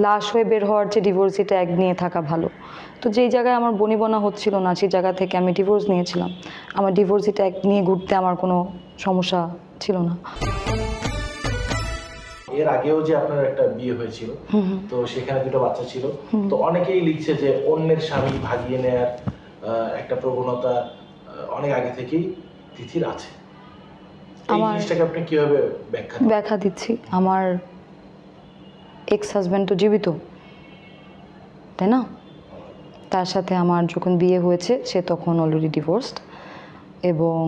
লাশ হয়ে বের হওয়ার চেয়ে ডিভোর্সি ট্যাগ নিয়ে থাকা ভালো। তো যেই জায়গায় আমার বনিবনা হচ্ছিল না সেই জায়গা থেকে আমি ডিভোর্স নিয়েছিলাম। আমার ডিভোর্সি ট্যাগ নিয়ে ঘুরতে আমার কোনো সমস্যা ছিল না। এর আগেও যে আপনার একটা বিয়ে হয়েছিল, তো সেখানে দুটো বাচ্চা ছিল, তো অনেকেই লিখছে যে অন্যের স্বামী ভাগিয়ে নেয়ার একটা প্রবণতা অনেক আগে থেকেই তিথির আছে। এই জিনিসটাকে আপনি কিভাবে ব্যাখ্যা দিচ্ছি? আমার এক্স হাজব্যান্ড তো জীবিত, তাই না? তার সাথে আমার যখন বিয়ে হয়েছে সে তখন অলরেডি ডিভোর্সড এবং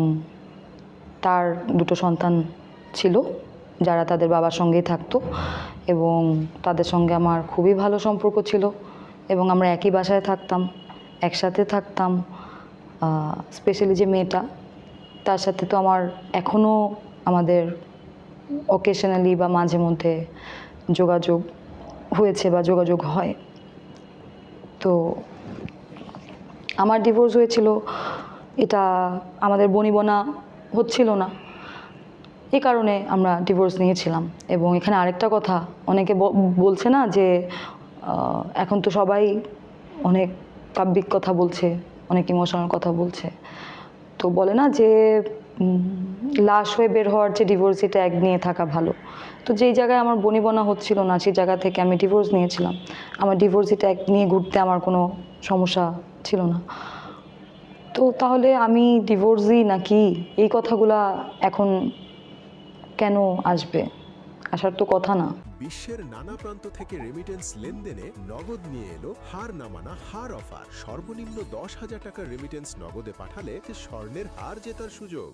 তার দুটো সন্তান ছিল যারা তাদের বাবার সঙ্গেই থাকতো এবং তাদের সঙ্গে আমার খুবই ভালো সম্পর্ক ছিল এবং আমরা একই বাসায় থাকতাম, একসাথে থাকতাম। স্পেশালি যে মেয়েটা, তার সাথে তো আমার এখনও আমাদের অকেশনালি বা মাঝে মধ্যে যোগাযোগ হয়েছে বা যোগাযোগ হয়। তো আমার ডিভোর্স হয়েছিল, এটা আমাদের বনিবনা হচ্ছিল না, এই কারণে আমরা ডিভোর্স নিয়েছিলাম। এবং এখানে আরেকটা কথা, অনেকে বলছে না যে এখন তো সবাই অনেক কাব্যিক কথা বলছে, অনেক ইমোশনাল কথা বলছে, তো বলে না যে লাশ হয়ে বের হওয়ার চেয়ে ডিভোর্সি ট্যাগ নিয়ে থাকা ভালো। তো যেই জায়গায় আমার বনিবনা হচ্ছিল না সেই জায়গা থেকে আমি ডিভোর্স নিয়েছিলাম। আমার ডিভোর্সি ট্যাগ নিয়ে ঘুরতে আমার কোনো সমস্যা ছিল না। তো তাহলে আমি ডিভোর্সি নাকি, এই কথাগুলা এখন কেন আসবে? আসার তো কথা না। বিশ্বের নানা প্রান্ত থেকে রেমিটেন্স লেনদেনে নগদ নিয়ে এলো হার না মানা হার অফার। সর্বনিম্ন 10,000 টাকার রেমিটেন্স নগদে পাঠালে স্বর্ণের হার জেতার সুযোগ।